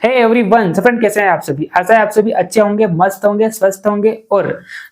Hey everyone, so friend कैसे हैं आप सभी। आशा है आप सभी अच्छे होंगे, मस्त होंगे, स्वस्थ होंगे और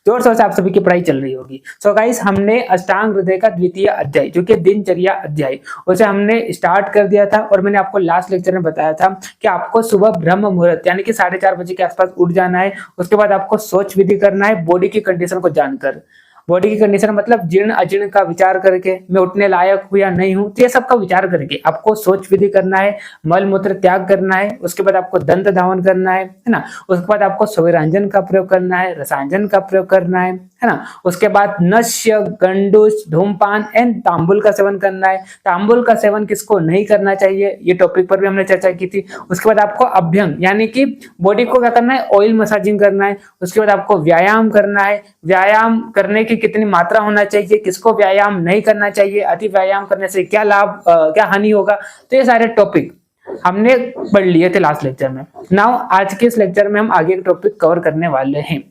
जोर शोर से आप सभी की पढ़ाई चल रही होगी। सो गाइस, हमने अष्टांग हृदय का द्वितीय अध्याय जो कि दिनचर्या अध्याय उसे हमने स्टार्ट कर दिया था और मैंने आपको लास्ट लेक्चर में बताया था कि आपको सुबह ब्रह्म मुहूर्त यानी कि 4:30 बजे के आसपास उठ जाना है। उसके बाद आपको सोच विधि करना है बॉडी की कंडीशन को जानकर। बॉडी की कंडीशन मतलब जीर्ण अजीर्ण का विचार करके मैं उठने लायक हूं या नहीं हूं, तो ये सब का विचार करके आपको सोच विधि करना है, मल मूत्र त्याग करना है। उसके बाद आपको दंत धावन करना है ना। उसके बाद आपको स्वीरांजन का प्रयोग करना है, रसांजन का प्रयोग करना है ना। उसके बाद नश्य, गंडूस, धूमपान एंड तांबुल का सेवन करना है। तांबुल का सेवन किसको नहीं करना चाहिए, ये टॉपिक पर भी हमने चर्चा की थी। उसके बाद आपको अभ्यंग यानी कि बॉडी को क्या करना है, ऑयल मसाजिंग करना है। उसके बाद आपको व्यायाम करना है। व्यायाम करने की कितनी मात्रा होना चाहिए, किसको व्यायाम नहीं करना चाहिए, अति व्यायाम करने से क्या लाभ क्या हानि होगा, तो ये सारे टॉपिक हमने पढ़ लिए थे लास्ट लेक्चर में। नाउ आज के इस लेक्चर में हम आगे एक टॉपिक कवर करने वाले हैं।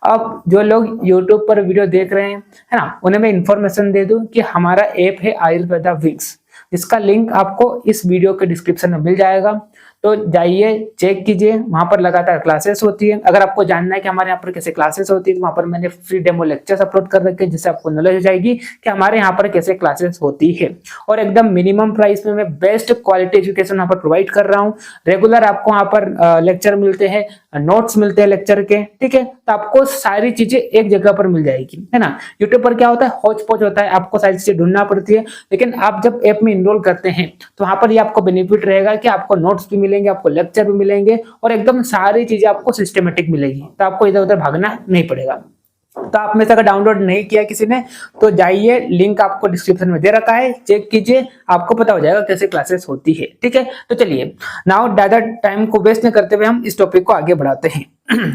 अब जो लोग YouTube पर वीडियो देख रहे हैं है ना, उन्हें मैं इंफॉर्मेशन दे दूं कि हमारा ऐप है आयुर्वेदा विक्स, जिसका लिंक आपको इस वीडियो के डिस्क्रिप्शन में मिल जाएगा। तो जाइए, चेक कीजिए, वहां पर लगातार क्लासेस होती है। अगर आपको जानना है कि हमारे यहाँ पर कैसे क्लासेस होती है तो वहां पर मैंने फ्री डेमो लेक्चर्स अपलोड कर रखे हैं, जिससे आपको नॉलेज हो जाएगी कि हमारे यहाँ पर कैसे क्लासेस होती है। और एकदम मिनिमम प्राइस में मैं बेस्ट क्वालिटी एजुकेशन यहाँ पर प्रोवाइड कर रहा हूँ। रेगुलर आपको यहाँ पर लेक्चर मिलते हैं, नोट्स मिलते हैं लेक्चर के, ठीक है। तो आपको सारी चीजें एक जगह पर मिल जाएगी, है ना। यूट्यूब पर क्या होता है, हौच पौच होता है, आपको सारी चीजें ढूंढना पड़ती है। लेकिन आप जब ऐप में इनरोल करते हैं तो वहां पर ये आपको बेनिफिट रहेगा कि आपको नोट्स भी मिलेंगे, आपको लेक्चर भी मिलेंगे और एकदम सारी चीजें आपको सिस्टमेटिक मिलेगी। तो आपको इधर उधर भागना नहीं पड़ेगा। तो आप में से अगर डाउनलोड नहीं किया किसी ने तो जाइए, लिंक आपको डिस्क्रिप्शन में दे रखा है, चेक कीजिए, आपको पता हो जाएगा कैसे क्लासेस होती है, ठीक है। तो चलिए, नाउ ज्यादा टाइम को वेस्ट न करते हुए हम इस टॉपिक को आगे बढ़ाते हैं।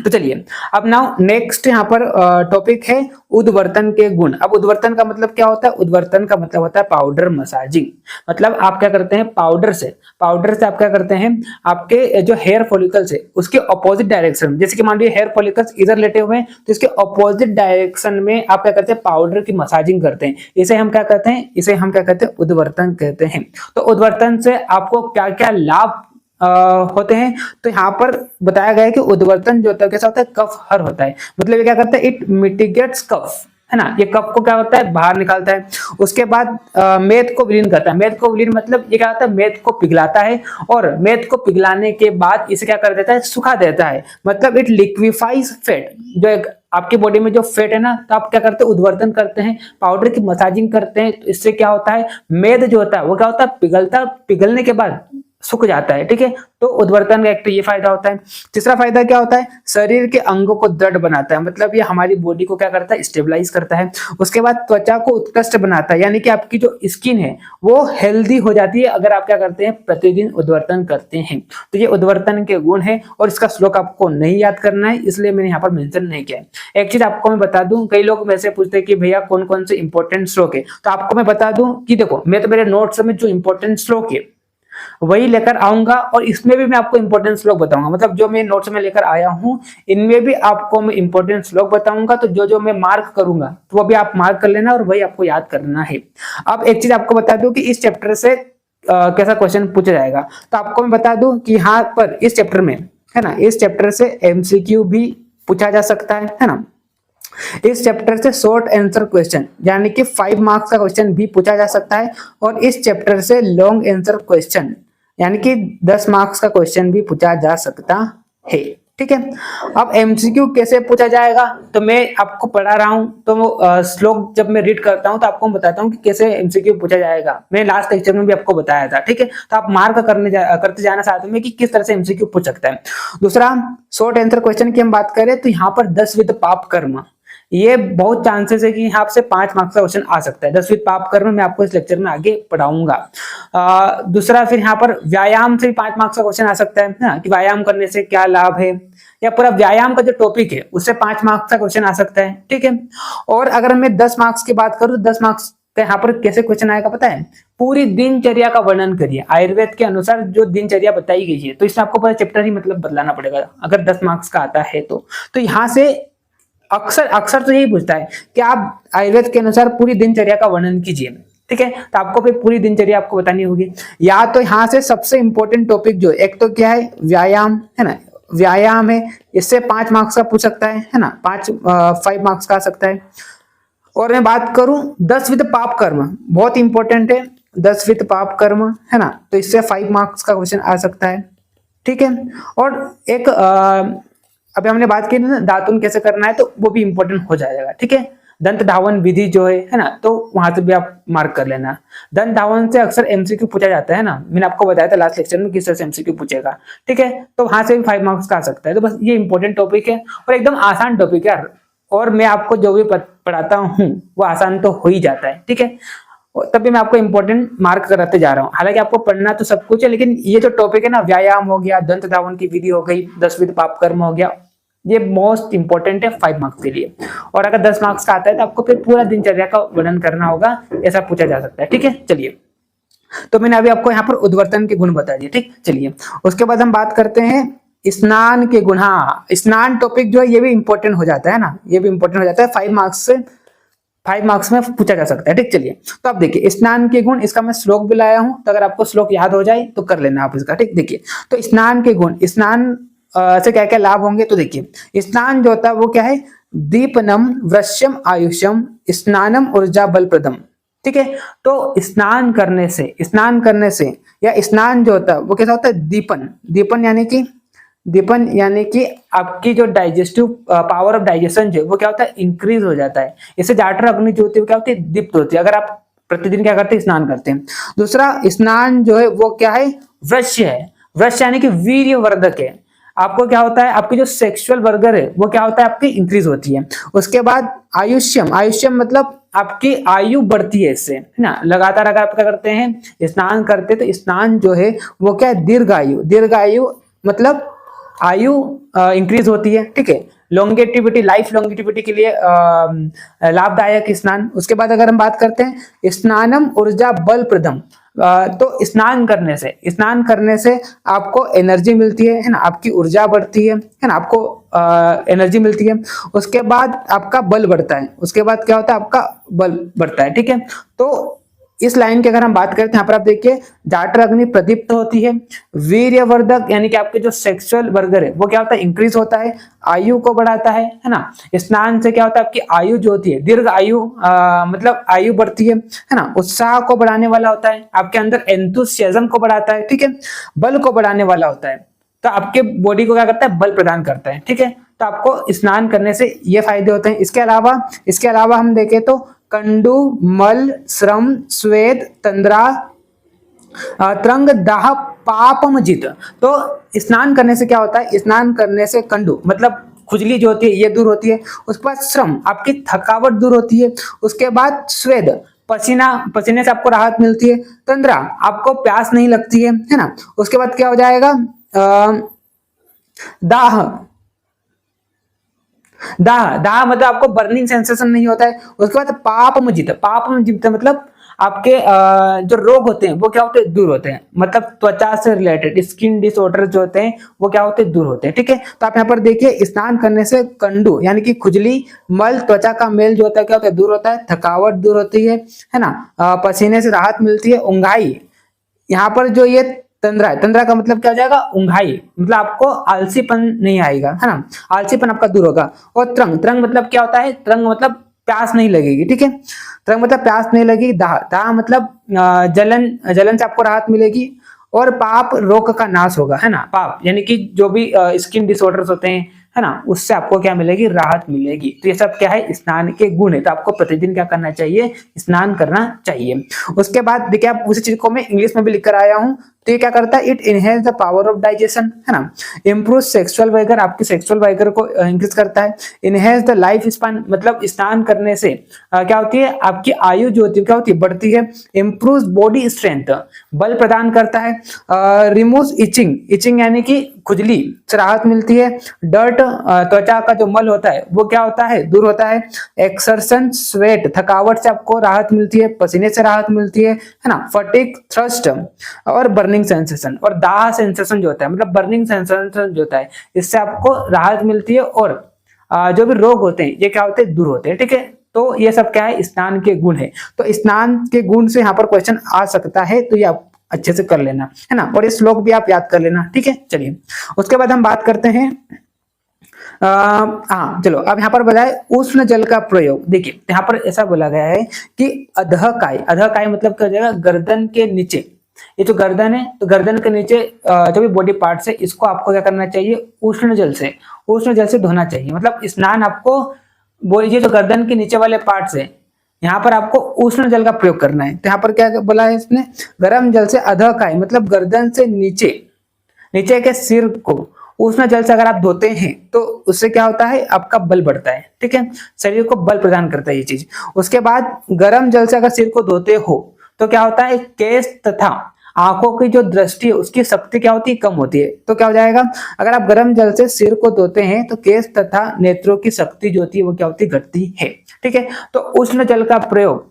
तो चलिए, अब नाउ नेक्स्ट यहाँ पर टॉपिक है उद्वर्तन के गुण। अब उद्वर्तन का मतलब क्या होता है, उद्वर्तन का मतलब होता है पाउडर मसाजिंग। मतलब आप क्या करते हैं, पाउडर से आप क्या करते हैं, आपके जो हेयर फॉलिकल्स है उसके अपोजिट डायरेक्शन, जैसे कि मान लीजिए हेयर फॉलिकल्स इधर लेटे हुए हैं तो इसके अपोजिट डायरेक्शन में आप क्या करते हैं, पाउडर की मसाजिंग करते हैं। इसे हम क्या कहते हैं, उद्वर्तन कहते हैं। तो उद्वर्तन से आपको क्या क्या लाभ होते हैं, तो यहाँ पर बताया गया है कि उद्वर्तन जो होता है कैसा होता है, कफ हर होता है। मतलब ये क्या करता है, इट मिटिगेट्स कफ, है ना। ये कफ को क्या होता है, बाहर निकालता है। उसके बाद मेद को विलीन करता है। मेद को विलीन मतलब ये क्या होता है, मेद को पिघलाता है और मेद को पिघलाने के बाद इसे क्या कर देता है, सुखा देता है। मतलब इट लिक्विफाइज फैट, जो एक आपकी बॉडी में जो फैट है ना, तो आप क्या करते हैं, उद्वर्तन करते हैं, पाउडर की मसाजिंग करते हैं। तो इससे क्या होता है, मेद जो होता है वो क्या होता है, पिघलने के बाद सूख जाता है, ठीक है। तो उद्वर्तन का एक तो ये फायदा होता है। तीसरा फायदा क्या होता है, शरीर के अंगों को दृढ़ बनाता है। मतलब ये हमारी बॉडी को क्या करता है, स्टेबलाइज करता है। उसके बाद त्वचा को उत्कृष्ट बनाता है, यानी कि आपकी जो स्किन है वो हेल्दी हो जाती है अगर आप क्या करते हैं, प्रतिदिन उद्वर्तन करते हैं। तो ये उद्वर्तन के गुण है और इसका श्लोक आपको नहीं याद करना है, इसलिए मैंने यहाँ पर मेंशन नहीं किया है। एक चीज आपको मैं बता दूं, कई लोग मेरे से पूछते हैं कि भैया कौन कौन से इंपॉर्टेंट श्लोक है, तो आपको मैं बता दूं कि देखो, मैं तो मेरे नोट्स में जो इंपॉर्टेंट श्लोक है वही लेकर आऊंगा और इसमें भी मैं आपको इंपॉर्टेंट श्लोक बताऊंगा। मतलब जो मैं नोट्स में लेकर आया हूं इनमें भी आपको मैं इंपॉर्टेंट श्लोक बताऊंगा। तो जो जो मैं मार्क करूंगा तो वो भी आप मार्क कर लेना और वही आपको याद करना है। अब एक चीज आपको बता दूं कि इस चैप्टर से कैसा क्वेश्चन पूछा जाएगा। तो आपको मैं बता दूं कि यहाँ पर इस चैप्टर में, है ना, इस चैप्टर से MCQ भी पूछा जा सकता है ना। इस चैप्टर से शॉर्ट आंसर क्वेश्चन यानी कि 5 मार्क्स का क्वेश्चन भी पूछा जा सकता है और इस चैप्टर से लॉन्ग आंसर क्वेश्चन यानी कि 10 मार्क्स का क्वेश्चन भी पूछा जा सकता है, ठीक है। अब MCQ कैसे पूछा जाएगा, तो मैं आपको पढ़ा रहा हूं तो श्लोक जब मैं रीड करता हूं तो आपको बताता हूं कि कैसे MCQ पूछा जाएगा। मैंने लास्ट लेक्चर में भी आपको बताया था, ठीक है। तो आप मार्क करते जाना साथ में कि किस तरह से MCQ पूछ सकता है। दूसरा, शॉर्ट आंसर क्वेश्चन की हम बात करें तो यहाँ पर 10 विद पाप कर्म, ये बहुत चांसेस है कि यहाँ से 5 मार्क्स का क्वेश्चन आ सकता है। 10 विद पाप कर्म मैं आपको इस लेक्चर में आगे पढ़ाऊंगा। दूसरा, फिर यहाँ पर व्यायाम से 5 मार्क्स का क्वेश्चन आ सकता है ना, कि व्यायाम करने से क्या लाभ है, या पूरा व्यायाम का जो टॉपिक है उससे 5 मार्क्स का क्वेश्चन आ सकता है, ठीक है। और अगर मैं 10 मार्क्स की बात करूँ तो 10 मार्क्स का यहाँ पर कैसे क्वेश्चन आएगा पता है, पूरी दिनचर्या का वर्णन करिए। आयुर्वेद के अनुसार जो दिनचर्या बताई गई है तो इसमें आपको पूरा चैप्टर ही मतलब बदलाना पड़ेगा अगर 10 मार्क्स का आता है तो यहाँ से अक्सर तो यही पूछता है कि आप आयुर्वेद के अनुसार पूरी दिनचर्या का वर्णन कीजिए, ठीक है। तो आपको फिर पूरी दिनचर्या आपको बतानी होगी। या तो यहाँ से सबसे इंपॉर्टेंट टॉपिक जो एक तो क्या है, व्यायाम है ना, व्यायाम है, इससे 5 मार्क्स का पूछ सकता है ना, 5 मार्क्स का आ सकता है। और मैं बात करूं 10 विद पाप कर्म, बहुत इंपॉर्टेंट है, 10 विद पाप कर्म है ना, तो इससे 5 मार्क्स का क्वेश्चन आ सकता है, ठीक है। और एक अभी हमने बात की ना दातुन कैसे करना है, तो वो भी इंपॉर्टेंट हो जाएगा, ठीक है। दंत धावन विधि जो है ना, तो वहां से भी आप मार्क कर लेना। दंत धावन से अक्सर एमसीक्यू पूछा जाता है ना, मैंने आपको बताया था लास्ट लेक्चर में किस तरह से एमसीक्यू पूछेगा, ठीक है। तो वहां से भी 5 मार्क्स का आ सकता है। तो बस ये इंपॉर्टेंट टॉपिक है और एकदम आसान टॉपिक है, और मैं आपको जो भी पढ़ाता हूँ वो आसान तो हो ही जाता है, ठीक है। तभी मैं आपको इंपॉर्टेंट मार्क कराते जा रहा हूँ। हालांकि आपको पढ़ना तो सब कुछ है, लेकिन ये जो टॉपिक है ना, व्यायाम हो गया, दंत धावन की विधि हो गई, 10 विद पाप कर्म हो गया, ये मोस्ट इंपॉर्टेंट है 5 मार्क्स के लिए। और अगर 10 मार्क्स का आता है तो आपको फिर पूरा दिनचर्या का वर्णन करना होगा, ऐसा पूछा जा सकता है, ठीक है। चलिए, तो मैंने अभी आपको यहाँ पर उद्वर्तन के गुण बता दिए, ठीक। चलिए, उसके बाद हम बात करते हैं स्नान के गुण। हाँ, स्नान टॉपिक जो है ये भी इंपॉर्टेंट हो जाता है ना, ये भी इंपॉर्टेंट हो जाता है, 5 मार्क्स में पूछा जा सकता है, ठीक। चलिए, तो आप देखिए स्नान के गुण, इसका मैं श्लोक भी लाया हूं, तो अगर आपको श्लोक याद हो जाए तो कर लेना आप इसका, ठीक। देखिए, तो स्नान के गुण, स्नान से क्या क्या लाभ होंगे, तो देखिए स्नान जो होता है वो क्या है, दीपनम वृश्यम आयुष्यम स्नानम ऊर्जा बलप्रदम, ठीक है। तो स्नान करने से या स्नान जो होता है वो कैसा होता है, दीपन यानी कि आपकी जो डाइजेस्टिव पावर ऑफ डाइजेशन जो है वो क्या होता है, इंक्रीज हो जाता है। इससे जाठर अग्नि जो होती है वो क्या होती है, दीप्त होती है, अगर आप प्रतिदिन क्या करते हैं, स्नान करते हैं। दूसरा, स्नान जो है वो क्या है, वृश्य है, वृश्य यानी कि वीर्यवर्धक है। आपको क्या होता है, आपकी जो सेक्सुअल वर्गर है वो क्या होता है, आपकी इंक्रीज होती है। उसके बाद आयुष्यम मतलब आपकी आयु बढ़ती है इससे, है ना। लगातार अगर आप क्या करते हैं, स्नान करते, तो स्नान जो है वो क्या है, दीर्घायु मतलब आयु इंक्रीज होती है, ठीक है। लॉन्गेटिविटी, लाइफ लॉन्गेटिविटी के लिए लाभदायक स्नान। उसके बाद अगर हम बात करते हैं स्नानम ऊर्जा बल प्रदम, तो स्नान करने से आपको एनर्जी मिलती है ना, आपकी ऊर्जा बढ़ती है ना, आपको एनर्जी मिलती है। उसके बाद आपका बल बढ़ता है, उसके बाद क्या होता है, आपका बल बढ़ता है, ठीक है। तो इस लाइन की अगर हम बात करते हैं, यहाँ पर आप देखिए जाठर अग्नि प्रदीप्त होती है, वीर्यवर्धक यानी कि आपके जो सेक्सुअल वर्गर है वो क्या होता है, इंक्रीज होता है, आयु को बढ़ाता है ना। स्नान से क्या होता है, आपकी आयु जो होती है, दीर्घ आयु मतलब आयु बढ़ती है ना। उत्साह को बढ़ाने वाला होता है, आपके अंदर एंथुसियाज्म को बढ़ाता है, ठीक है। बल को बढ़ाने वाला होता है, तो आपके बॉडी को क्या करता है, बल प्रदान करता है, ठीक है। तो आपको स्नान करने से ये फायदे होते हैं। इसके अलावा हम देखें तो कंडु, मल, श्रम, स्वेद, तंद्रा, त्रंग, दाह, पापमजित। तो स्नान करने से क्या होता है, स्नान करने से कंडु मतलब खुजली जो होती है ये दूर होती है। उसके बाद श्रम, आपकी थकावट दूर होती है। उसके बाद स्वेद, पसीने से आपको राहत मिलती है। तंद्रा, आपको प्यास नहीं लगती है ना। उसके बाद क्या हो जाएगा, दाह मतलब आपको बर्निंग सेंसेशन नहीं होता है। उसके बाद पापमजित मतलब आपके जो रोग होते हैं वो क्या होते हैं, दूर होते हैं, मतलब त्वचा से रिलेटेड स्किन डिसऑर्डर जो होते हैं वो क्या होते हैं, दूर होते हैं, ठीक है। तो आप यहाँ पर देखिए स्नान करने से कंडू यानी कि खुजली, मल, त्वचा का मेल जो होता है क्या होता है, दूर होता है, थकावट दूर होती है ना, पसीने से राहत मिलती है। उंघाई, यहाँ पर जो ये तंद्रा का मतलब क्या हो जाएगा, उंघाई मतलब आपको आलसीपन नहीं आएगा, है ना, आलसीपन आपका दूर होगा। और त्रंग मतलब क्या होता है, त्रंग मतलब प्यास नहीं लगेगी, ठीक है। त्रंग मतलब प्यास नहीं लगेगी। दाह मतलब जलन से आपको राहत मिलेगी। और पाप, रोग का नाश होगा, है ना। पाप यानी कि जो भी स्किन डिसऑर्डर्स होते हैं, है ना, उससे आपको क्या मिलेगी, राहत मिलेगी। तो ये सब क्या है, स्नान के गुण है। तो आपको प्रतिदिन क्या करना चाहिए, स्नान करना चाहिए। उसके बाद देखिए, आप उसी चीज को मैं इंग्लिश में भी लिख कर आया हूं। तो ये क्या करता है, it enhance the power of digestion, है ना। इम्प्रूव सेक्सुअल वाइगर, आपके सेक्सुअल वाइगर को इंक्रीज करता है। इनहेंस द लाइफ स्पैन, मतलब स्नान करने से क्या होती है, आपकी आयु जो होती है क्या होती है, बढ़ती है। इम्प्रूव बॉडी स्ट्रेंथ, बल प्रदान करता है। रिमूव इचिंग यानी कि खुजली से राहत मिलती है। डर्ट, त्वचा का जो मल होता है वो क्या होता है, दूर होता है। एक्सर्शन, स्वेट, थकावट से आपको राहत मिलती है, पसीने से राहत मिलती है ना। फटीग, थ्रस्ट और बर्निंग सेंसेशन और दाह सेंसेशन जो होता है, मतलब बर्निंग सेंसेशन जो होता है, इससे आपको राहत मिलती है। और जो भी रोग होते हैं ये क्या होते हैं, दूर होते हैं, ठीक है। तो ये सब क्या है, स्नान के गुण है। तो स्नान के गुण से यहाँ पर क्वेश्चन आ सकता है, तो ये आप अच्छे से कर लेना है ना, और ये श्लोक भी आप याद कर लेना, ठीक है। चलिए उसके बाद हम बात करते हैं हाँ चलो, अब यहाँ पर बताए उष्ण जल का प्रयोग। देखिए यहाँ पर ऐसा बोला गया है कि अधःकाय, अधःकाय मतलब क्या हो जाएगा, गर्दन के नीचे, ये जो गर्दन है तो गर्दन के नीचे जो भी बॉडी पार्ट्स है इसको आपको क्या करना चाहिए, उष्ण जल से धोना चाहिए। मतलब स्नान आपको ये जो गर्दन के नीचे वाले पार्ट्स है यहाँ पर आपको उष्ण जल का प्रयोग करना है। तो यहाँ पर क्या बोला है इसने, गर्म जल से अधःकाय मतलब गर्दन से नीचे के सिर को उष्ण जल से अगर आप धोते हैं तो उससे क्या होता है, आपका बल बढ़ता है, ठीक है, शरीर को बल प्रदान करता है ये चीज। उसके बाद गर्म जल से अगर सिर को धोते हो तो क्या होता है, केश तथा आंखों की जो दृष्टि है उसकी शक्ति क्या होती है, कम होती है। तो क्या हो जाएगा, अगर आप गर्म जल से सिर को धोते हैं तो केश तथा नेत्रों की शक्ति जो होती है वो क्या होती है, घटती है, ठीक है। तो उष्ण जल का प्रयोग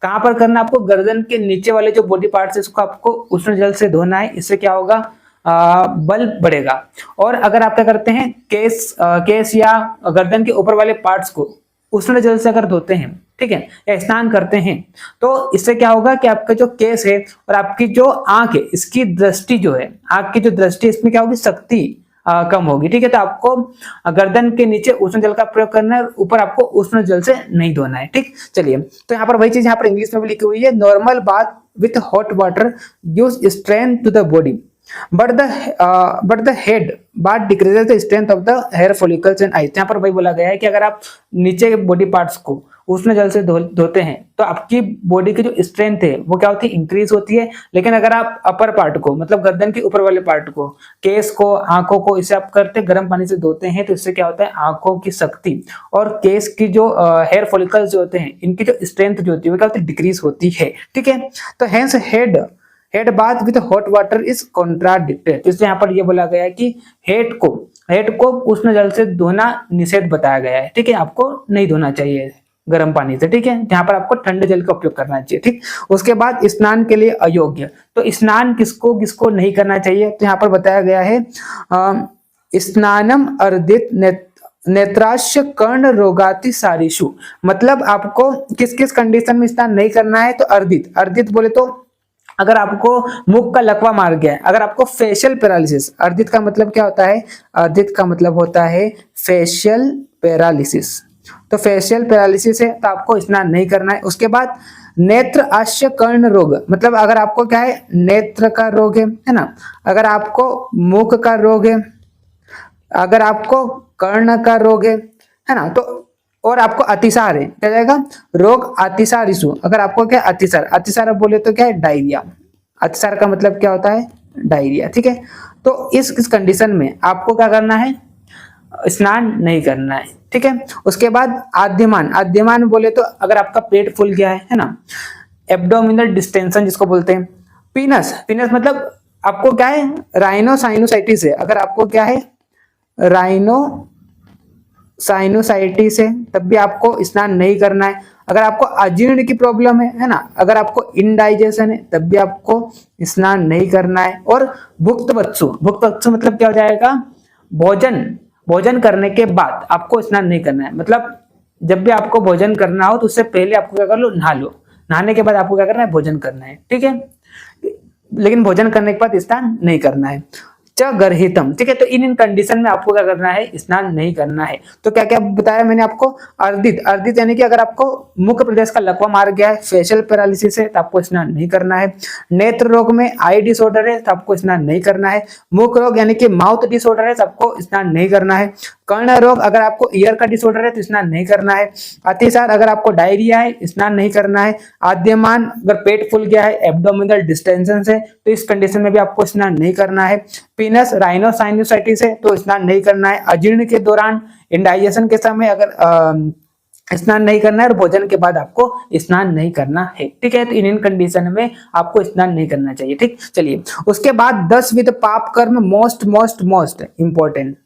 कहां पर करना, आपको गर्दन के नीचे वाले जो बॉडी पार्ट्स है इसको आपको उष्ण जल से धोना है। इससे क्या होगा, बल बढ़ेगा। और अगर आप क्या करते हैं, केस या गर्दन के ऊपर वाले पार्ट्स को उष्ण जल से अगर धोते हैं, ठीक है, या स्नान करते हैं, तो इससे क्या होगा कि आपका जो केस है और आपकी जो आंख है इसकी दृष्टि जो है, आंख की जो दृष्टि इसमें क्या होगी, शक्ति कम होगी, ठीक है। तो आपको गर्दन के नीचे उष्ण जल का प्रयोग करना है, ऊपर आपको उष्ण जल से नहीं धोना है, ठीक। चलिए तो यहाँ पर वही चीज यहाँ पर इंग्लिश में भी लिखी हुई है, normal bath with hot water gives strength to the body but the head bath decreases the strength of the hair follicles and eyes। यहाँ पर वही बोला गया है कि अगर आप नीचे के बॉडी पार्ट्स को उष्ण जल से धोते हैं तो आपकी बॉडी की जो स्ट्रेंथ है वो क्या होती है, इंक्रीज होती है। लेकिन अगर आप अपर पार्ट को मतलब गर्दन के ऊपर वाले पार्ट को, केस को, आंखों को, इसे आप करते गर्म पानी से धोते हैं तो इससे क्या होता है, आंखों की शक्ति और केस की जो हेयर फॉलिकल्स जो होते हैं इनकी जो स्ट्रेंथ जो होती है वो क्या होती है, डिक्रीज होती है, ठीक है। तो hence head bath with hot water is contradicted. इसलिए यहाँ पर ये बोला गया है कि हेड को उष्ण जल से धोना निषेध बताया गया है, ठीक है, आपको नहीं धोना चाहिए गर्म पानी से, ठीक है। यहाँ पर आपको ठंडे जल का उपयोग करना चाहिए, ठीक। उसके बाद स्नान के लिए अयोग्य, तो स्नान किसको नहीं करना चाहिए, तो यहाँ पर बताया गया है स्नानम अर्दित नेत्राश्य कर्ण रोगाति सारिषु, मतलब आपको किस किस कंडीशन में स्नान नहीं करना है। तो अर्दित बोले तो अगर आपको मुख का लकवा मार गया है, अगर आपको फेशियल पैरालिसिस, अर्दित का मतलब क्या होता है, अर्दित का मतलब होता है फेशियल पैरालिसिस, तो फेशियल पैरालिसिस है तो आपको स्नान नहीं करना है। उसके बाद नेत्र आश्य कर्ण रोग, मतलब अगर आपको क्या है, नेत्र का रोग है ना, अगर आपको मुख का रोग है, अगर आपको कर्ण का रोग है ना, तो और आपको अतिसार है, क्या जाएगा, रोग अतिसार इशू। अगर आपको क्या अतिसार बोले तो क्या है, डायरिया। अतिसार का मतलब क्या होता है, डायरिया, ठीक है। तो इस कंडीशन में आपको क्या करना है, स्नान नहीं करना है, ठीक है। उसके बाद आद्यमान बोले तो अगर आपका पेट फूल गया है ना, एब्डोमिनल डिस्टेंशन जिसको बोलते हैं। पीनस मतलब आपको क्या है, राइनोसाइनोसाइटिस है, अगर आपको क्या है, साइनोसाइटिस है तब भी आपको स्नान नहीं करना है। अगर आपको अजीर्ण की प्रॉब्लम है ना, अगर आपको इंडाइजेशन है तब भी आपको स्नान नहीं करना है। और भुक्त वत्सु मतलब क्या हो जाएगा, भोजन करने के बाद आपको स्नान नहीं करना है। मतलब जब भी आपको भोजन करना हो तो उससे पहले आपको क्या कर लो, नहा लो, नहाने के बाद आपको क्या करना है, भोजन करना है, ठीक है। लेकिन भोजन करने के बाद स्नान नहीं करना है। गर्हितम, ठीक है। तो इन कंडीशन में आपको क्या करना है, स्नान नहीं करना है। तो क्या क्या बताया मैंने आपको, अर्दित यानी कि अगर आपको मुख प्रदेश का लकवा मार गया है, फेशियल पैरालिसिस है तो आपको स्नान नहीं करना है। नेत्र रोग में आई डिसऑर्डर है तो आपको स्नान नहीं करना है। मुख रोग यानी कि माउथ डिसऑर्डर है तो आपको स्नान नहीं करना है। कर्ण रोग अगर आपको ईयर का डिसऑर्डर है तो स्नान नहीं करना है। अतिसार अगर आपको डायरिया है, स्नान नहीं करना है। आद्यमान अगर पेट फूल गया है, एब्डोमिनल डिस्टेंशन है तो इस कंडीशन में भी आपको स्नान नहीं करना है। पीनस राइनोसाइनोसाइटिस है तो स्नान नहीं करना है। अजीर्ण के दौरान, इंडाइजेशन के समय अगर स्नान नहीं करना है, और भोजन के बाद आपको स्नान नहीं करना है, ठीक है। तो इन कंडीशन में आपको स्नान नहीं करना चाहिए, ठीक। चलिए उसके बाद 10 विद पाप कर्म मोस्ट इंपॉर्टेंट,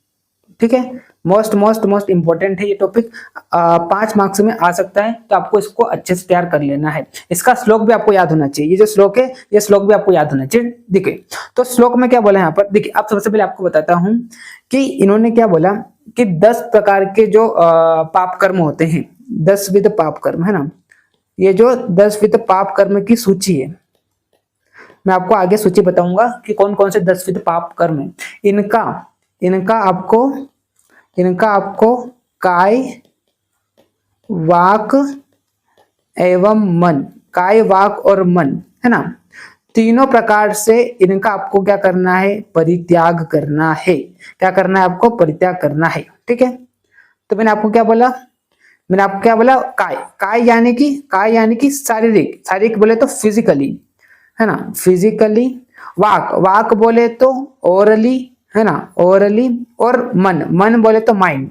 ठीक है, मोस्ट इंपॉर्टेंट है ये टॉपिक, 5 मार्क्स में आ सकता है, तो आपको इसको अच्छे से तैयार कर लेना है। इसका श्लोक भी आपको याद होना चाहिए, ये जो श्लोक है ये श्लोक भी आपको याद होना चाहिए। देखिए तो श्लोक में क्या बोला है यहाँ पर, देखिए अब सबसे पहले आपको बताता हूं कि इन्होंने क्या बोला कि 10 प्रकार के जो पाप कर्म होते हैं 10 विध पाप कर्म है ना, ये जो 10 विध पाप कर्म की सूची है, मैं आपको आगे सूची बताऊंगा कि कौन कौन से 10 विध पाप कर्म है। इनका इनका आपको काय, वाक एवं मन, काय, वाक और मन है ना, तीनों प्रकार से इनका आपको क्या करना है, परित्याग करना है। क्या करना है आपको, परित्याग करना है। ठीक है, तो मैंने आपको क्या बोला, काय, काय यानी कि शारीरिक, शारीरिक बोले तो फिजिकली है ना, फिजिकली। वाक, वाक बोले तो ओरली है ना, ओरली। और मन, मन बोले तो माइंड,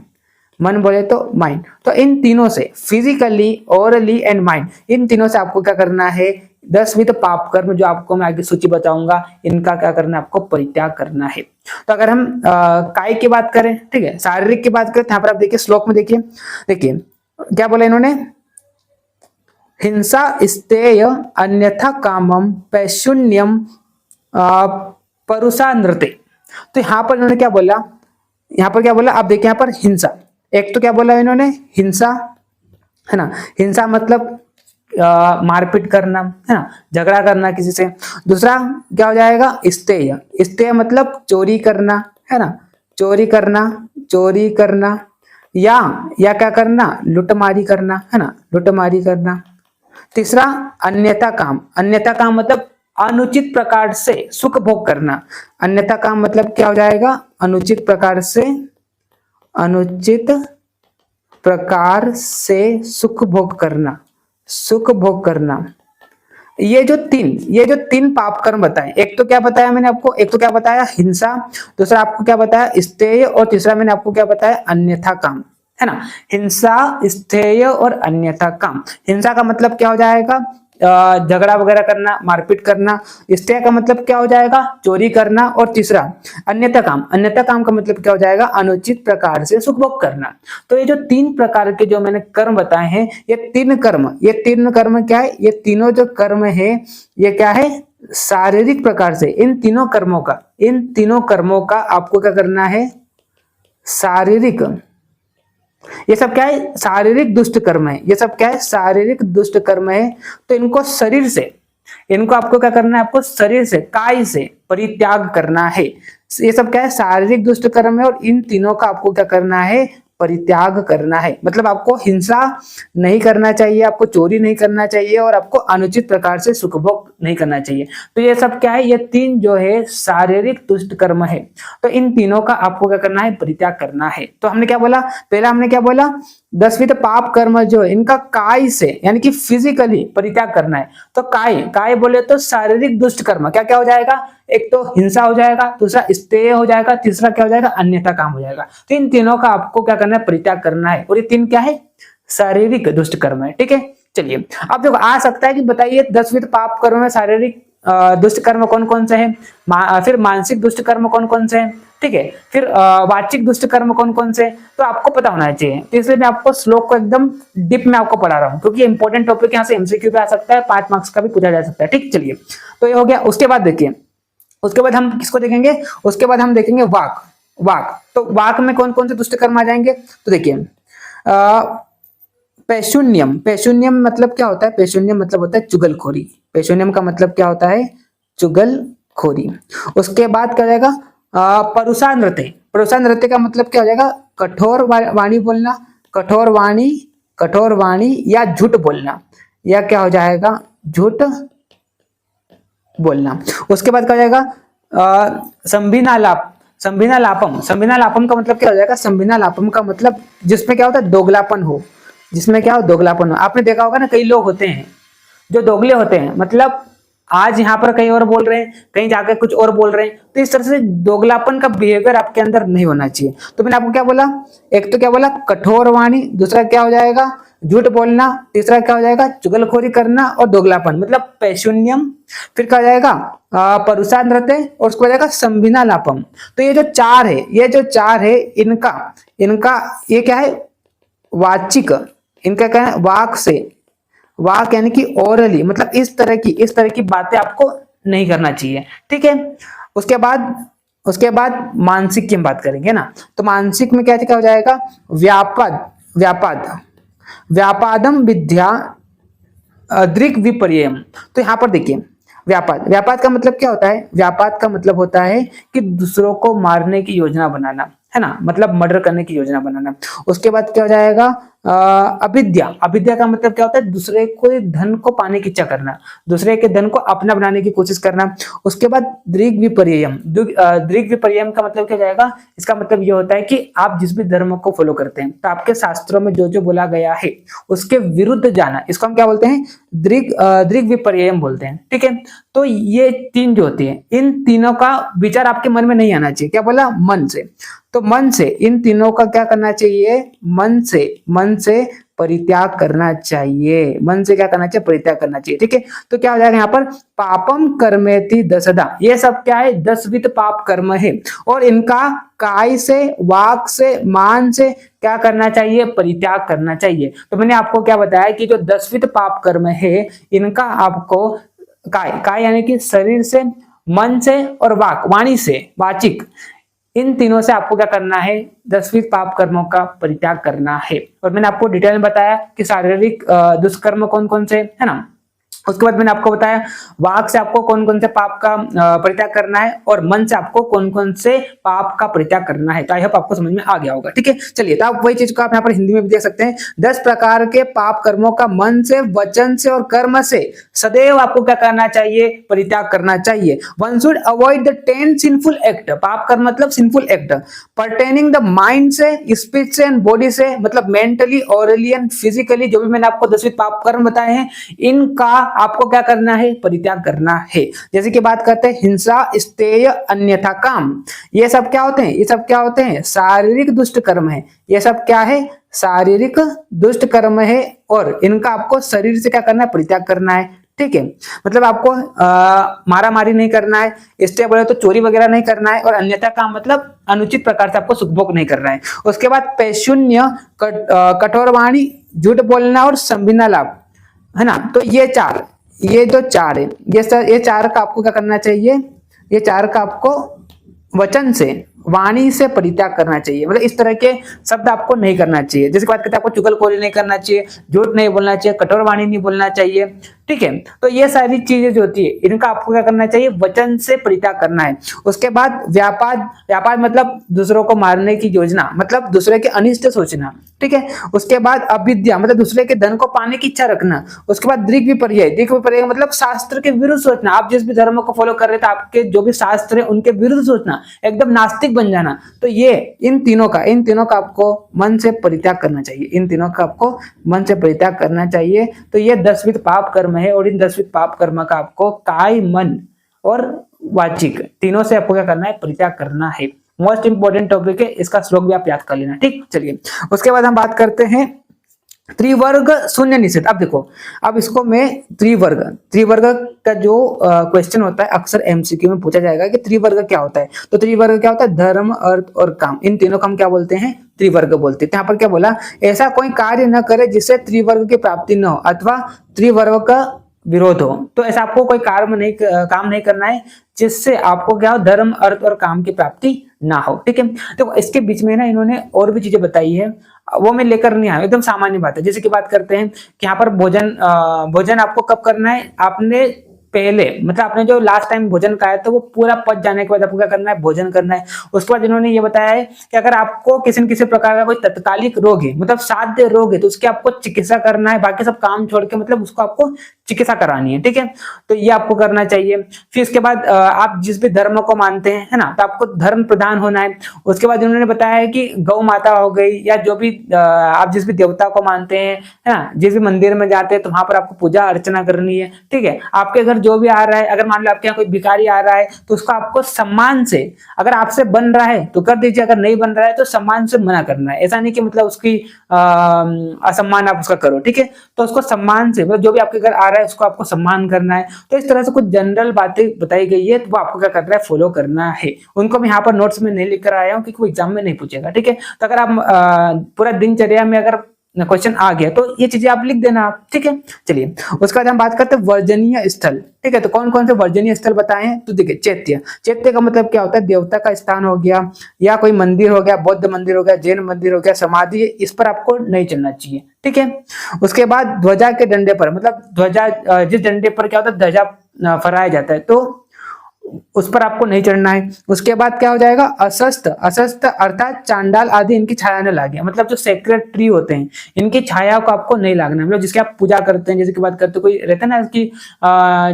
मन बोले तो माइंड। तो इन तीनों से, फिजिकली, ओरली एंड माइंड, इन तीनों से आपको क्या करना है, 10 विध पाप कर्म जो आपको मैं आगे सूची बताऊंगा, इनका क्या करना है, आपको परित्याग करना है। तो अगर हम काय की बात करें, ठीक है, शारीरिक की बात करें, यहाँ पर आप देखिए श्लोक में देखिए क्या बोला इन्होंने, हिंसा स्तेय अन्यथा कामम पैशून्यम परुषा नृत्य। तो यहाँ पर इन्होंने क्या बोला, आप देखिए यहाँ पर हिंसा, एक तो क्या बोला इन्होंने, हिंसा है ना, हिंसा मतलब मारपीट करना है ना, झगड़ा करना किसी से। दूसरा क्या हो जाएगा, स्तेय, स्तेय मतलब चोरी करना है ना, चोरी करना या क्या करना, लुटमारी करना है ना, लुटमारी करना। तीसरा अन्यथा काम, अन्यथा काम मतलब अनुचित प्रकार से सुख भोग करना। अन्यथा काम मतलब क्या हो जाएगा, अनुचित प्रकार से सुख भोग करना, सुख भोग करना। ये जो तीन पाप कर्म बताए, एक तो क्या बताया मैंने आपको, एक तो क्या बताया, हिंसा, दूसरा आपको क्या बताया, स्तेय, और तीसरा मैंने आपको क्या बताया, अन्यथा काम है ना। हिंसा, स्थेय और अन्यथा काम। हिंसा का मतलब क्या हो जाएगा, झगड़ा वगैरह करना, मारपीट करना। स्थेय का मतलब क्या हो जाएगा, चोरी करना। और तीसरा अन्यथा काम, अन्यथा काम का मतलब क्या हो जाएगा, अनुचित प्रकार से सुख भोग करना। तो ये जो 3 प्रकार के जो मैंने कर्म बताए हैं, ये तीन कर्म क्या है, ये तीनों जो कर्म है ये क्या है, शारीरिक प्रकार से। इन तीनों कर्मों का आपको क्या करना है, शारीरिक, ये सब क्या है, शारीरिक दुष्ट कर्म है, ये सब क्या है, शारीरिक दुष्ट कर्म है। तो इनको शरीर से, इनको आपको क्या करना है, आपको शरीर से, काय से परित्याग करना है। ये सब क्या है, शारीरिक दुष्ट कर्म है, और इन तीनों का आपको क्या करना है, परित्याग करना है। मतलब आपको हिंसा नहीं करना चाहिए, आपको चोरी नहीं करना चाहिए, और आपको अनुचित प्रकार से सुख भोग नहीं करना चाहिए। तो ये सब क्या है, ये 3 जो है शारीरिक दुष्ट कर्म है। तो इन तीनों का आपको क्या करना है, परित्याग करना है। तो हमने क्या बोला, पहला हमने क्या बोला, 10 विध पाप कर्म जो है इनका काय से यानी कि फिजिकली परित्याग करना है। तो काय बोले तो शारीरिक दुष्ट कर्म, क्या क्या हो जाएगा, एक तो हिंसा हो जाएगा, दूसरा स्तेय हो जाएगा, तीसरा क्या हो जाएगा, अन्यथा काम हो जाएगा। तो इन तीनों का आपको क्या करना है, परित्याग करना है। और ये 3 क्या है, शारीरिक दुष्ट कर्म है। ठीक है, चलिए अब देखो आ सकता है कि बताइए 10 विध पाप कर्म में शारीरिक दुष्ट कर्म कौन कौन से हैं, फिर मानसिक दुष्ट कर्म कौन कौन से हैं, ठीक है, फिर वाचिक दुष्ट कर्म कौन कौन से, तो आपको पता होना चाहिए। तो इसलिए मैं आपको श्लोक को एकदम डीप में आपको पढ़ा रहा हूँ, क्योंकि इंपॉर्टेंट टॉपिक यहाँ से एमसीक्यू पे आ सकता है, 5 मार्क्स का भी पूछा जा सकता है। ठीक, चलिए तो ये हो गया। उसके बाद देखिए, उसके बाद हम किसको देखेंगे, उसके बाद हम देखेंगे वाक। तो वाक में कौन कौन से दुष्ट कर्म आ जाएंगे, तो देखिए पैशून्यम मतलब क्या होता है, पैशून्यम मतलब होता है चुगलखोरी। पैशून्यम का मतलब क्या होता है, चुगलखोरी। उसके बाद क्या जाएगा, परुषा नृत्य का मतलब क्या हो जाएगा, कठोर वाणी बोलना, कठोर वाणी या झूठ बोलना, या क्या हो जाएगा, झूठ बोलना। उसके बाद क्या हो जाएगा, संभिना लापम का मतलब क्या हो जाएगा, संभिना लापम का मतलब जिसमें क्या होता है, दोगलापन हो, जिसमें क्या हो, दोगलापन हो। आपने देखा होगा ना, कई लोग होते हैं जो दोगले होते हैं, मतलब आज यहाँ पर कहीं और बोल रहे हैं, कहीं जाकर कुछ और बोल रहे हैं। तो इस तरह से दोगलापन का बिहेवियर आपके अंदर नहीं होना चाहिए। तो मैंने आपको क्या बोला, एक तो क्या बोला, कठोर वाणी, दूसरा क्या हो जाएगा, झूठ बोलना, तीसरा क्या हो जाएगा, चुगलखोरी करना, और दोगलापन मतलब पैशून्यम, फिर क्या हो जाएगा, परुषा नृत्य, और उसको हो जाएगा संभिना लापम। तो ये जो चार है इनका ये क्या है, वाचिक, इनका क्या है, वाक यानी कि ओरली, मतलब इस तरह की बातें आपको नहीं करना चाहिए। ठीक है, उसके बाद मानसिक की हम बात करेंगे ना। तो मानसिक में क्या हो जाएगा, व्यापाद व्यापादम विद्या दृक् विपर्ययम। तो यहाँ पर देखिए व्यापाद, व्यापाद का मतलब क्या होता है? व्यापाद का मतलब होता है कि दूसरों को मारने की योजना बनाना, है ना, मतलब मर्डर करने की योजना बनाना। उसके बाद क्या हो जाएगा? अविद्या, अविद्या का मतलब क्या होता है? दूसरे को धन को पाने की इच्छा करना, दूसरे के धन को अपना बनाने की कोशिश करना। उसके बाद दृग् विपर्ययम, दृग् विपर्ययम का मतलब क्या जाएगा? इसका मतलब ये होता है कि आप जिस भी धर्म को फॉलो करते हैं तो आपके शास्त्रों में जो जो बोला गया है उसके विरुद्ध जाना, इसको हम क्या बोलते हैं? दृग् विपर्ययम बोलते हैं। ठीक है, तो ये तीन जो होती है, इन तीनों का विचार आपके मन में नहीं आना चाहिए। क्या बोला? मन से। तो मन से इन तीनों का क्या करना चाहिए? मन से परित्याग करना चाहिए। मन से क्या करना चाहिए? परित्याग करना चाहिए। ठीक है, तो क्या हो जाएगा यहाँ पर? पापम कर्मेति दसदा, ये सब क्या है? 10 पाप कर्म है, और इनका काय से, वाक से, मान से क्या करना चाहिए? परित्याग करना चाहिए। तो मैंने आपको क्या बताया कि जो 10 पाप कर्म है इनका आपको काय यानी कि शरीर से, मन से और वाक वाणी से, वाचिक, इन तीनों से आपको क्या करना है? 10 पाप कर्मों का परित्याग करना है। और मैंने आपको डिटेल में बताया कि शारीरिक दुष्कर्म कौन कौन से, है ना। उसके बाद मैंने आपको बताया वाक से आपको कौन कौन से पाप का परित्याग करना है, और मन से आपको कौन कौन से पाप का परित्याग करना है। तो आई होप आपको समझ में आ गया होगा। ठीक है, चलिए, तो आप वही चीज को आप यहाँ पर हिंदी में भी देख सकते हैं। 10 प्रकार के पाप कर्मों का मन से, वचन से और कर्म से सदैव आपको क्या करना चाहिए? परित्याग करना चाहिए। One should avoid the 10 sinful act, पाप कर्म मतलब sinful act, pertaining the mind से, स्पीच से एंड बॉडी से, मतलब मेंटली, ओरली एंड फिजिकली, जो भी मैंने आपको 10 पाप कर्म बताए हैं इनका आपको क्या करना है? परित्याग करना है। जैसे कि बात करते हैं हिंसा, स्तेय, अन्यथा काम, ये सब क्या होते हैं? ये सब क्या होते हैं? शारीरिक दुष्ट कर्म है। ये सब क्या है? शारीरिक दुष्ट कर्म है, और इनका आपको शरीर से क्या करना है? परित्याग करना है। ठीक है, मतलब आपको मारा मारी नहीं करना है, इससे बोले तो चोरी वगैरह नहीं करना है, और अन्यथा काम मतलब अनुचित प्रकार से आपको सुखभोग नहीं करना है। उसके बाद पैशून्य, कठोर वाणी, झूठ बोलना और संभिना लाभ, है ना। तो ये जो चार है, ये चार का आपको क्या करना चाहिए? ये चार का आपको वचन से, वाणी से परित्याग करना चाहिए। मतलब इस तरह के शब्द आपको नहीं करना चाहिए। जैसे बात करते हैं आपको चुगलखोरी नहीं करना चाहिए, झूठ नहीं बोलना चाहिए, कठोर वाणी नहीं बोलना चाहिए। ठीक है, तो ये सारी चीजें जो होती है इनका आपको क्या करना चाहिए? वचन से परित्याग करना है। उसके बाद व्यापाद मतलब दूसरों को मारने की योजना, मतलब दूसरे के अनिष्ट सोचना। ठीक है, उसके बाद अविद्या मतलब दूसरे के धन को पाने की इच्छा रखना। उसके बाद दृग् विपर्यय मतलब शास्त्र के विरुद्ध सोचना। आप जिस भी धर्म को फॉलो कर रहे थे, आपके जो भी शास्त्र है उनके विरुद्ध सोचना, एकदम नास्तिक बन जाना। तो ये इन तीनों का आपको मन से परित्याग करना चाहिए। इन तीनों का आपको मन से परित्याग करना चाहिए। तो ये 10 पाप कर्म है, और इन 10 पाप कर्म का आपको काय, मन और वाचिक तीनों से आपको क्या करना है? परित्याग करना है। मोस्ट इंपोर्टेंट टॉपिक है, इसका श्लोक भी आप याद कर लेना। ठीक, चलिए उसके बाद हम बात करते हैं त्रिवर्ग शून्य निषेध। अब देखो, अब इसको मैं त्रिवर्ग का जो क्वेश्चन होता है अक्सर एमसीक्यू में पूछा जाएगा कि त्रिवर्ग क्या होता है। तो त्रिवर्ग क्या होता है? धर्म, अर्थ और काम, इन तीनों का हम क्या बोलते हैं? त्रिवर्ग बोलते हैं। यहाँ पर क्या बोला? ऐसा कोई कार्य न करे जिससे त्रिवर्ग की प्राप्ति न हो अथवा त्रिवर्ग का विरोध हो। तो ऐसा आपको कोई काम नहीं करना है जिससे आपको क्या हो? धर्म, अर्थ और काम की प्राप्ति ना हो। ठीक है, तो इसके बीच में ना इन्होंने और भी चीजें बताई है, वो मैं लेकर नहीं आया, एकदम सामान्य बात है। जैसे कि बात करते हैं कि यहाँ पर भोजन आपको कब करना है? आपने पहले मतलब आपने जो लास्ट टाइम भोजन खाया तो वो पूरा पच जाने के बाद आपको क्या करना है? भोजन करना है। उसके बाद इन्होंने ये बताया है कि अगर आपको किसी न किसी प्रकार का कोई तत्कालिक रोग है, मतलब साध्य रोग है, तो उसकी आपको चिकित्सा करना है। बाकी सब काम छोड़ के मतलब उसको आपको चिकित्सा करानी है। ठीक है, तो ये आपको करना चाहिए। फिर इसके बाद आप जिस भी धर्म को मानते हैं, है ना, तो आपको धर्म प्रधान होना है। उसके बाद इन्होंने बताया है कि गौ माता हो गई, या जो भी आप जिस भी देवता को मानते हैं, है ना, जिस भी मंदिर में जाते हैं तो वहां पर आपको पूजा अर्चना करनी है। ठीक है, आपके घर जो भी आ रहा है, अगर मान लो आपके यहाँ कोई भिखारी आ रहा है तो उसको आपको सम्मान से, अगर आपसे बन रहा है तो कर दीजिए, अगर नहीं बन रहा है तो सम्मान से मना करना है। ऐसा नहीं कि मतलब उसकी असम्मान आप उसका करो। ठीक है, तो उसको सम्मान से, मतलब जो भी आपके घर आ रहा है उसको आपको सम्मान करना है। तो इस तरह से कुछ जनरल बातें बताई गई है, तो वो आपको क्या करना है? फॉलो करना है। उनको मैं यहाँ पर नोट्स में नहीं लिख कर आया हूँ क्योंकि वो एग्जाम में नहीं पूछेगा। ठीक है, तो अगर आप पूरा दिनचर्या में अगर क्वेश्चन आ गया तो ये चीजें आप लिख देना आप, ठीक है। चलिए उसके बाद हम बात करते हैं वर्जनीय स्थल, ठीक है। तो कौन कौन से वर्जनीय स्थल बताए हैं, तो देखिए चैत्य, चैत्य का मतलब क्या होता है, देवता का स्थान हो गया, या कोई मंदिर हो गया, बौद्ध मंदिर हो गया, जैन मंदिर हो गया, समाधि, इस पर आपको नहीं चलना चाहिए, ठीक है। उसके बाद ध्वजा के डंडे पर, मतलब ध्वजा जिस डंडे पर क्या होता है ध्वजा फहराया जाता है, तो उस पर आपको नहीं चढ़ना है। उसके बाद क्या हो जाएगा, अशस्त्र, अशस्त्र अर्थात चांडाल आदि इनकी छाया न लागे, मतलब जो सेक्रेट ट्री होते हैं इनकी छाया को आपको नहीं लागना, मतलब जिसकी आप पूजा करते हैं, जैसे कि बात करते कोई रहता है ना कि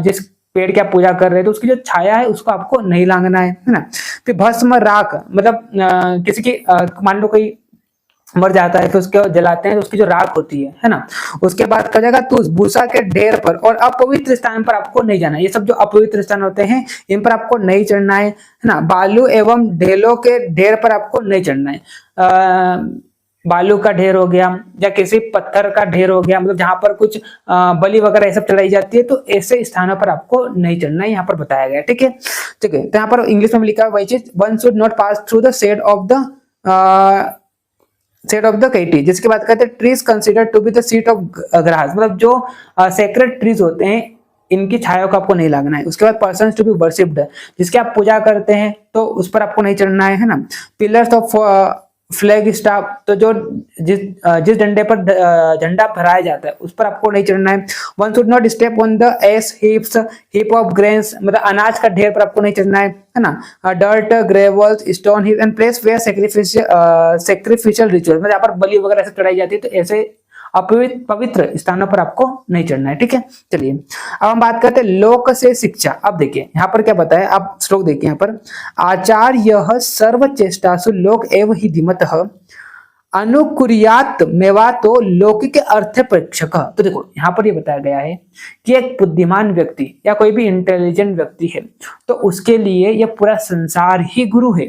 जिस पेड़ की आप पूजा कर रहे हैं तो उसकी जो छाया है उसको आपको नहीं लांगना है ना। फिर भस्म राख, मतलब किसी की मान लो कोई मर जाता है तो उसको जलाते हैं तो उसकी जो राख होती है ना। उसके बाद कहा जाएगा तुस, भूसा के ढेर पर और अपवित्र स्थान पर आपको नहीं जाना, ये सब जो अपवित्र स्थान होते हैं इन पर आपको नहीं चढ़ना है ना। बालू एवं ढेलों के ढेर पर आपको नहीं चढ़ना है, बालू का ढेर हो गया या किसी पत्थर का ढेर हो गया, मतलब जहां पर कुछ बलि वगैरह ये सब चढ़ाई जाती है तो ऐसे स्थानों पर आपको नहीं चढ़ना है, यहाँ पर बताया गया, ठीक है। ठीक है, तो यहाँ पर इंग्लिश में लिखा है वही चीज, one should not pass through the shade of the set of the katy, जिसकी बात करते हैं trees consider to be the seat of grass, मतलब जो सेक्रेट ट्रीज होते हैं इनकी छाया को आपको नहीं लागना है। उसके बाद पर्सन टू बी वर्शिप्ड, जिसकी आप पूजा करते हैं तो उस पर आपको नहीं चढ़ना है ना। पिलर्स ऑफ फ्लैग स्टाफ, तो जो जिस डंडे पर झंडा फहराया जाता है उस पर आपको नहीं चढ़ना है। One should not step on the S heaps, heap of grains, मतलब अनाज का ढेर पर आपको नहीं चढ़ना है ना। Dirt, gravels, stone heap and place where sacrificial ritual, मतलब यहाँ पर बलि वगैरह से चढ़ाई जाती है तो ऐसे पवित्र स्थानों पर आपको नहीं चढ़ना है, ठीक है। चलिए अब हम बात करते हैं लोक से शिक्षा। अब देखिए यहाँ पर क्या बताया, आप श्लोक देखिए यहाँ पर, आचार्य सर्व चेष्टासु लोक एव हि धीमतः अनुकुर्यात मेवातो लौकिक अर्थ परीक्षक। तो देखो यहाँ पर ये बताया गया है कि एक बुद्धिमान व्यक्ति या कोई भी इंटेलिजेंट व्यक्ति है तो उसके लिए यह पूरा संसार ही गुरु है।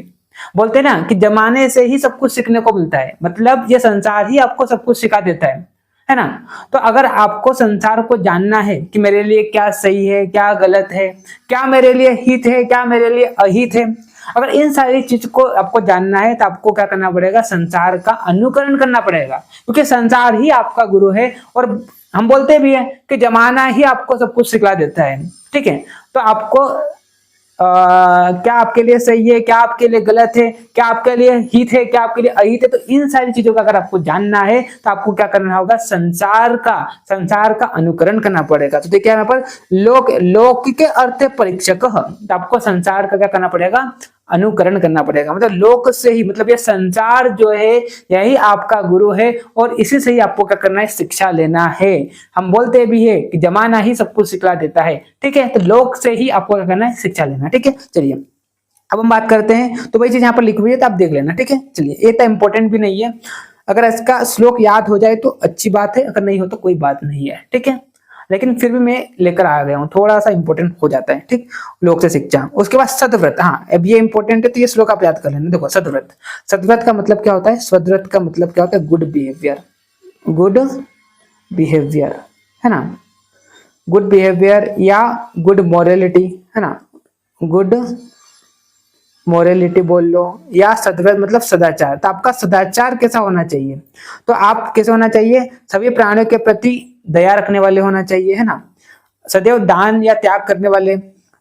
बोलते हैं ना कि जमाने से ही सब कुछ सीखने को मिलता है, मतलब ये संसार ही आपको सब कुछ सिखा देता है ना। तो अगर आपको संसार को जानना है कि मेरे लिए क्या सही है क्या गलत है, क्या मेरे लिए हित है क्या मेरे लिए अहित है, अगर इन सारी चीज को आपको जानना है तो आपको क्या करना पड़ेगा, संसार का अनुकरण करना पड़ेगा, क्योंकि संसार ही आपका गुरु है। और हम बोलते भी है कि जमाना ही आपको सब कुछ सिखला देता है, ठीक है। तो आपको क्या आपके लिए सही है क्या आपके लिए गलत है, क्या आपके लिए हित है क्या आपके लिए अहित है, तो इन सारी चीजों का अगर आपको जानना है तो आपको क्या करना होगा, संसार का अनुकरण करना पड़ेगा। तो देखिए यहाँ पर लौकिक अर्थ परीक्षक, तो आपको संसार का क्या करना पड़ेगा, अनुकरण करना पड़ेगा, मतलब लोक से ही, मतलब ये संसार जो है यही आपका गुरु है और इसी से ही आपको क्या करना है, शिक्षा लेना है। हम बोलते भी है कि जमाना ही सब कुछ सिखला देता है, ठीक है। तो लोक से ही आपको क्या करना है, शिक्षा लेना, ठीक है। चलिए अब हम बात करते हैं, तो वही चीज यहाँ पर लिखी हुई है तो आप देख लेना, ठीक है। चलिए ये तो इंपॉर्टेंट भी नहीं है, अगर इसका श्लोक याद हो जाए तो अच्छी बात है, अगर नहीं हो तो कोई बात नहीं है, ठीक है। लेकिन फिर भी मैं लेकर आ गया हूँ, थोड़ा सा इंपॉर्टेंट हो जाता है, ठीक। लोक से शिक्षा, उसके बाद सतव्रत, हाँ अब ये इंपॉर्टेंट है तो ये श्लोक आप याद कर लेना। देखो सतव्रत, सतव्रत का मतलब क्या होता है, सतव्रत का मतलब क्या होता है, गुड बिहेवियर, गुड बिहेवियर है ना, गुड बिहेवियर या गुड मोरालिटी है ना, गुड मोरालिटी बोल लो, या सद्व्रत मतलब सदाचार। तो आपका सदाचार कैसा होना चाहिए, तो आप कैसे होना चाहिए, सभी प्राणियों के प्रति दया रखने वाले होना चाहिए है ना, सदैव दान या त्याग करने वाले।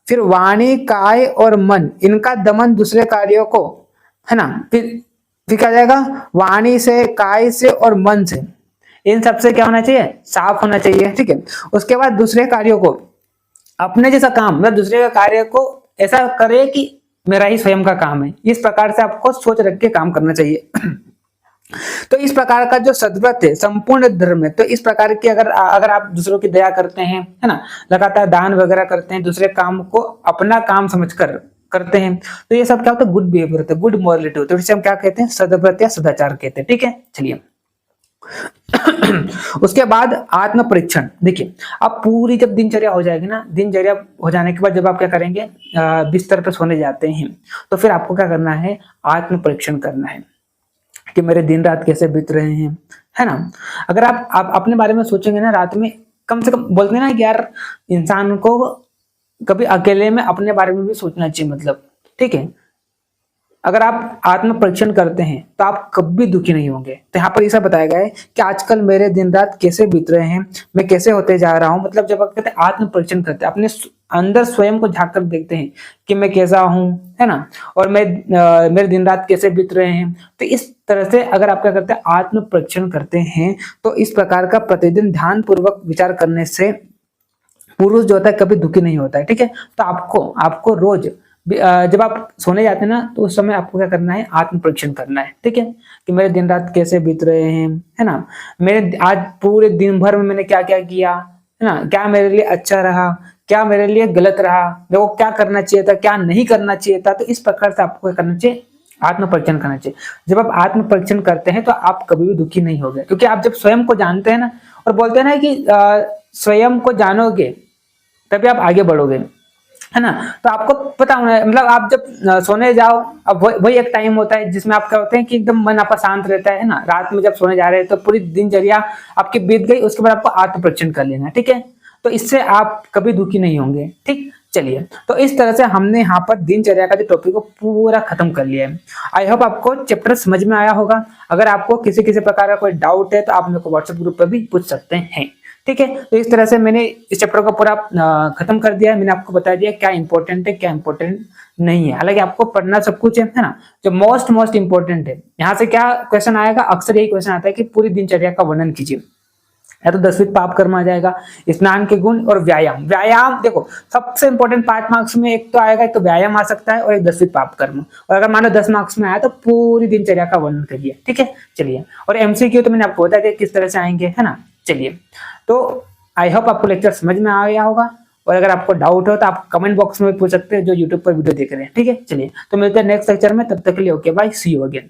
फिर वाणी, काय और मन इनका दमन दूसरे कार्यों को है ना। फिर क्या जाएगा, वाणी से, काय से और मन से, इन सबसे क्या होना चाहिए, साफ होना चाहिए, ठीक है। उसके बाद दूसरे कार्यों को अपने जैसा काम, मतलब दूसरे का कार्य को ऐसा करे कि मेरा ही स्वयं का काम है, इस प्रकार से आपको सोच रख के काम करना चाहिए। तो इस प्रकार का जो सद्व्रत है संपूर्ण धर्म है, तो इस प्रकार की अगर आप दूसरों की दया करते हैं है ना, लगातार दान वगैरह करते हैं, दूसरे काम को अपना काम समझकर करते हैं, तो ये सब क्या होता है, गुड बिहेवियर होता है, गुड मोरालिटी होती है, तो इसे हम क्या कहते हैं, सद्व्रत या सदाचार कहते हैं, ठीक है। चलिए उसके बाद आत्म परीक्षण, देखिए अब पूरी जब दिनचर्या हो जाएगी ना, दिनचर्या हो जाने के बाद जब आप क्या करेंगे, बिस्तर पर सोने जाते हैं, तो फिर आपको क्या करना है, आत्म परीक्षण करना है कि मेरे दिन रात कैसे बीत रहे हैं, है ना। अगर आप अपने बारे में सोचेंगे ना रात में, कम से कम बोलते हैं ना कि यार इंसान को कभी अकेले में अपने बारे में भी सोचना चाहिए, मतलब ठीक है। अगर आप आत्म परीक्षण करते हैं तो आप कभी दुखी नहीं होंगे। तो यहाँ पर ऐसा बताया गया है कि आजकल मेरे दिन रात कैसे बीत रहे हैं, मैं कैसे होते जा रहा हूँ। मतलब जब आप कहते हैं आत्म परीक्षण करते हैं, अपने अंदर स्वयं को झांक कर देखते हैं कि मैं कैसा हूँ, है ना, और मेरे दिन रात कैसे बीत रहे हैं। तो इस तरह से अगर आप क्या करते हैं, आत्म परीक्षण करते हैं, तो इस प्रकार का प्रतिदिन ध्यान पूर्वक विचार करने से पुरुष जो होता है कभी दुखी नहीं होता है। ठीक है, तो आपको रोज जब आप सोने जाते हैं ना, तो उस समय आपको क्या करना है, आत्म परीक्षण करना है। ठीक है, कि मेरे दिन रात कैसे बीत रहे हैं, है ना, मेरे आज पूरे दिन भर में मैंने क्या क्या किया, है ना, क्या मेरे लिए अच्छा रहा, क्या मेरे लिए गलत रहा, मेरे को क्या करना चाहिए था, क्या नहीं करना चाहिए था। तो इस प्रकार से आपको क्या करना चाहिए, आत्म परीक्षण करना चाहिए। जब आप आत्म परीक्षण करते हैं तो आप कभी भी दुखी नहीं होगे, क्योंकि आप जब स्वयं को जानते हैं ना, और बोलते हैं ना कि स्वयं को जानोगे तभी आप आगे बढ़ोगे, है ना। तो आपको पता होना है, मतलब आप जब सोने जाओ, अब वही एक टाइम होता है जिसमें आप क्या होते हैं कि एकदम मन आपका शांत रहता है ना। रात में जब सोने जा रहे हैं तो पूरी दिनचर्या आपकी बीत गई, उसके बाद आपको आत्म परीक्षण कर लेना है। ठीक है, तो इससे आप कभी दुखी नहीं होंगे। ठीक, चलिए, तो इस तरह से हमने यहाँ पर दिनचर्या का जो टॉपिक को पूरा खत्म कर लिया है। आई होप आपको चैप्टर समझ में आया होगा। अगर आपको किसी किसी प्रकार का कोई डाउट है तो आप मेरे को व्हाट्सएप ग्रुप पर भी पूछ सकते हैं। ठीक है, तो इस तरह से मैंने इस चैप्टर को पूरा खत्म कर दिया है। मैंने आपको बता दिया क्या इंपॉर्टेंट है, क्या इंपॉर्टेंट नहीं है। हालांकि आपको पढ़ना सब कुछ है ना। जो मोस्ट इंपॉर्टेंट है, यहाँ से क्या क्वेश्चन आएगा, अक्सर यही क्वेश्चन आता है कि पूरी दिनचर्या का वर्णन कीजिए। या तो 10वीं पाप कर्म आ जाएगा, स्नान के गुण और व्यायाम। व्यायाम देखो सबसे इंपॉर्टेंट 5 मार्क्स में एक तो आएगा, एक तो व्यायाम आ सकता है और एक 10वीं पाप कर्म। और अगर मान लो 10 मार्क्स में आया तो पूरी दिनचर्या का वर्णन करिए। ठीक है, चलिए, और एमसीक्यू तो मैंने आपको बता दिया किस तरह से आएंगे, है ना। चलिए, तो आई होप आपको लेक्चर समझ में आ गया होगा। और अगर आपको डाउट हो तो आप कमेंट बॉक्स में पूछ सकते हैं जो यूट्यूब पर वीडियो देख रहे हैं। ठीक है, चलिए, तो मिलते हैं नेक्स्ट लेक्चर में। तब तक के लिए okay bye, see you again.